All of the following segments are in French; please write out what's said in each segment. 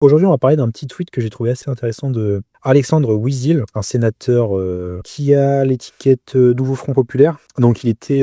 Aujourd'hui, on va parler d'un petit tweet que j'ai trouvé assez intéressant de Alexandre Ouizil, un sénateur qui a l'étiquette Nouveau Front Populaire. Donc, il était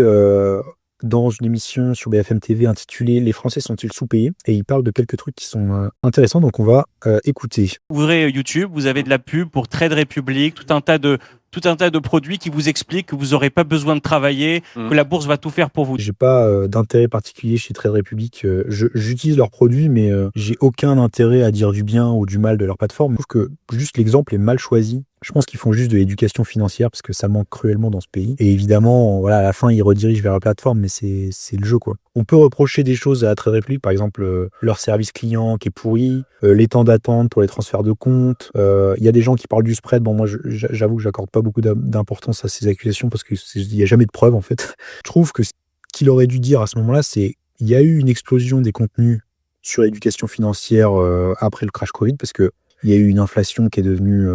dans une émission sur BFM TV intitulée «Les Français sont-ils sous-payés?» et il parle de quelques trucs qui sont intéressants, donc on va écouter. Vous ouvrez YouTube, vous avez de la pub pour Trade Republic, tout un tas de produits qui vous expliquent que vous n'aurez pas besoin de travailler, que la bourse va tout faire pour vous. J'ai pas d'intérêt particulier chez Trade Republic. J'utilise leurs produits, mais j'ai aucun intérêt à dire du bien ou du mal de leur plateforme. Je trouve que juste l'exemple est mal choisi. Je pense qu'ils font juste de l'éducation financière parce que ça manque cruellement dans ce pays. Et évidemment, voilà, à la fin, ils redirigent vers la plateforme, mais c'est le jeu, quoi. On peut reprocher des choses à Trade Republic, par exemple leur service client qui est pourri, les temps d'attente pour les transferts de comptes. Il y a des gens qui parlent du spread. Bon, moi, j'avoue que j'accorde pas beaucoup d'importance à ces accusations parce qu'il n'y a jamais de preuves, en fait. Je trouve que ce qu'il aurait dû dire à ce moment-là, c'est il y a eu une explosion des contenus sur l'éducation financière après le crash Covid parce que il y a eu une inflation qui est devenue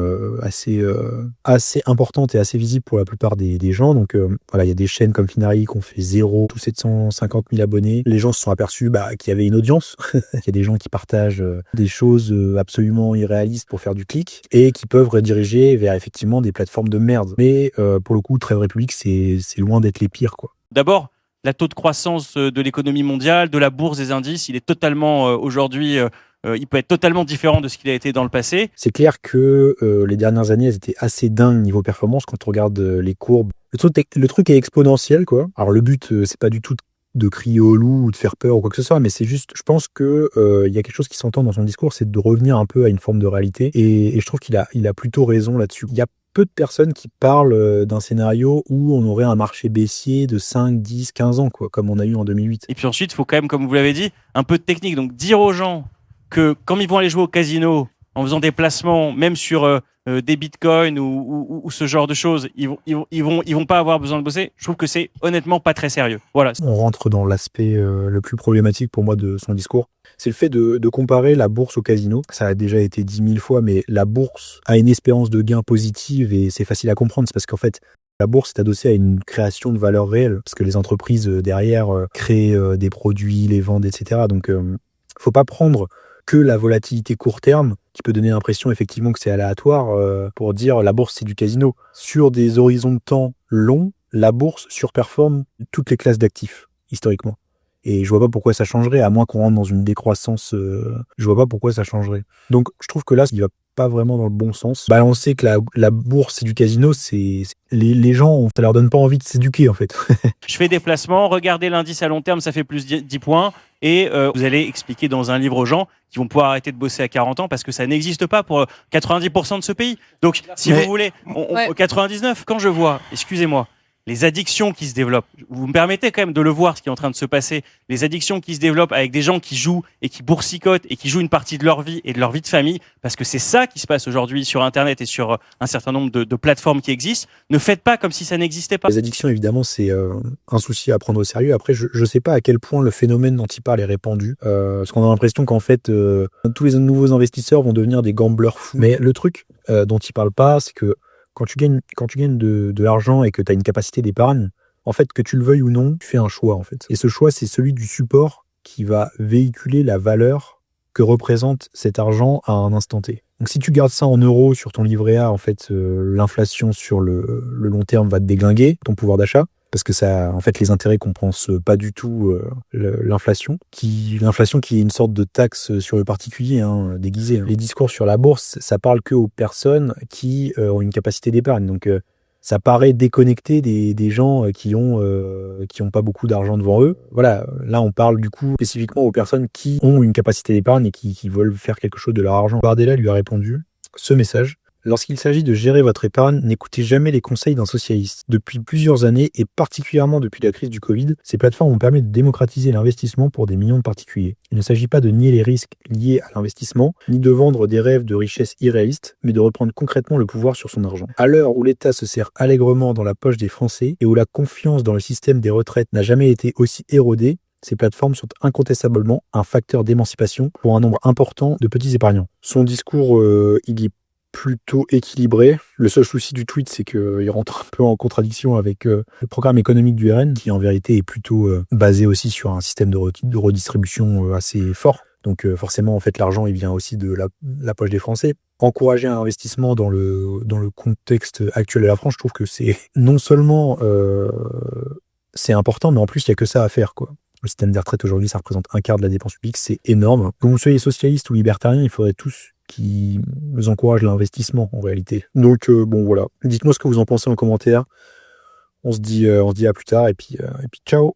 assez importante et assez visible pour la plupart des gens. Donc voilà, il y a des chaînes comme Finari qui ont fait 0, tous 750 000 abonnés. Les gens se sont aperçus qu'il y avait une audience. Il y a des gens qui partagent des choses absolument irréalistes pour faire du clic et qui peuvent rediriger vers effectivement des plateformes de merde. Mais pour le coup, Trade Republic, c'est loin d'être les pires, quoi. D'abord, le taux de croissance de l'économie mondiale, de la bourse, des indices, il est totalement aujourd'hui... il peut être totalement différent de ce qu'il a été dans le passé. C'est clair que les dernières années, elles étaient assez dingues niveau performance quand on regarde les courbes. Le truc est exponentiel, quoi. Alors le but, c'est pas du tout de crier au loup ou de faire peur ou quoi que ce soit, mais c'est juste, je pense que il y a quelque chose qui s'entend dans son discours, c'est de revenir un peu à une forme de réalité. Et je trouve qu'il a plutôt raison là-dessus. Il y a peu de personnes qui parlent d'un scénario où on aurait un marché baissier de 5, 10, 15 ans, quoi, comme on a eu en 2008. Et puis ensuite, il faut quand même, comme vous l'avez dit, un peu de technique. Donc dire aux gens que quand ils vont aller jouer au casino, en faisant des placements, même sur des bitcoins ou ce genre de choses, ils vont pas avoir besoin de bosser. Je trouve que c'est honnêtement pas très sérieux. Voilà. On rentre dans l'aspect le plus problématique pour moi de son discours. C'est le fait de comparer la bourse au casino. Ça a déjà été dit 1000 fois, mais la bourse a une espérance de gain positive et c'est facile à comprendre. C'est parce qu'en fait, la bourse est adossée à une création de valeur réelle, parce que les entreprises derrière créent des produits, les vendent, etc. Donc, faut pas prendre que la volatilité court terme, qui peut donner l'impression effectivement que c'est aléatoire, pour dire la bourse c'est du casino. Sur des horizons de temps longs, la bourse surperforme toutes les classes d'actifs, historiquement. Et je vois pas pourquoi ça changerait, à moins qu'on rentre dans une décroissance, je vois pas pourquoi ça changerait. Donc je trouve que là, il va pas vraiment dans le bon sens. Balancer que la bourse c'est du casino, les gens, ça leur donne pas envie de s'éduquer en fait. Je fais des placements, regardez l'indice à long terme, ça fait plus 10 points. Et vous allez expliquer dans un livre aux gens qui vont pouvoir arrêter de bosser à 40 ans parce que ça n'existe pas pour 90% de ce pays. Donc, si vous voulez, 99, quand je vois, excusez-moi, les addictions qui se développent, vous me permettez quand même de le voir, ce qui est en train de se passer, les addictions qui se développent avec des gens qui jouent et qui boursicotent et qui jouent une partie de leur vie et de leur vie de famille, parce que c'est ça qui se passe aujourd'hui sur Internet et sur un certain nombre de plateformes qui existent. Ne faites pas comme si ça n'existait pas. Les addictions, évidemment, c'est un souci à prendre au sérieux. Après, je sais pas à quel point le phénomène dont il parle est répandu, parce qu'on a l'impression qu'en fait, tous les nouveaux investisseurs vont devenir des gamblers fous. Mais le truc dont il parle pas, c'est que quand tu gagnes de l'argent et que tu as une capacité d'épargne, en fait, que tu le veuilles ou non, tu fais un choix, en fait. Et ce choix, c'est celui du support qui va véhiculer la valeur que représente cet argent à un instant T. Donc si tu gardes ça en euros sur ton livret A, en fait, l'inflation sur le long terme va te déglinguer ton pouvoir d'achat, parce que ça, en fait, les intérêts compensent pas du tout l'inflation qui est une sorte de taxe sur le particulier, déguisée. Les discours sur la bourse, ça parle que aux personnes qui ont une capacité d'épargne. Donc ça paraît déconnecté des gens qui ont pas beaucoup d'argent devant eux. Voilà, là on parle du coup spécifiquement aux personnes qui ont une capacité d'épargne et qui veulent faire quelque chose de leur argent. Bardella lui a répondu ce message: lorsqu'il s'agit de gérer votre épargne, n'écoutez jamais les conseils d'un socialiste. Depuis plusieurs années, et particulièrement depuis la crise du Covid, ces plateformes ont permis de démocratiser l'investissement pour des millions de particuliers. Il ne s'agit pas de nier les risques liés à l'investissement, ni de vendre des rêves de richesse irréalistes, mais de reprendre concrètement le pouvoir sur son argent. À l'heure où l'État se sert allègrement dans la poche des Français et où la confiance dans le système des retraites n'a jamais été aussi érodée, ces plateformes sont incontestablement un facteur d'émancipation pour un nombre important de petits épargnants. Son discours, il est plutôt équilibré. Le seul souci du tweet, c'est qu'il rentre un peu en contradiction avec le programme économique du RN, qui en vérité est plutôt basé aussi sur un système de redistribution assez fort. Donc forcément, en fait, l'argent, il vient aussi de la poche des Français. Encourager un investissement dans le contexte actuel de la France, je trouve que c'est non seulement c'est important, mais en plus, il n'y a que ça à faire, quoi. Le système des retraites aujourd'hui, ça représente 1/4 de la dépense publique, c'est énorme. Que vous soyez socialiste ou libertarien, il faudrait tous qui nous encouragent l'investissement, en réalité. Donc bon, voilà. Dites-moi ce que vous en pensez en commentaire. On se dit à plus tard, et puis ciao.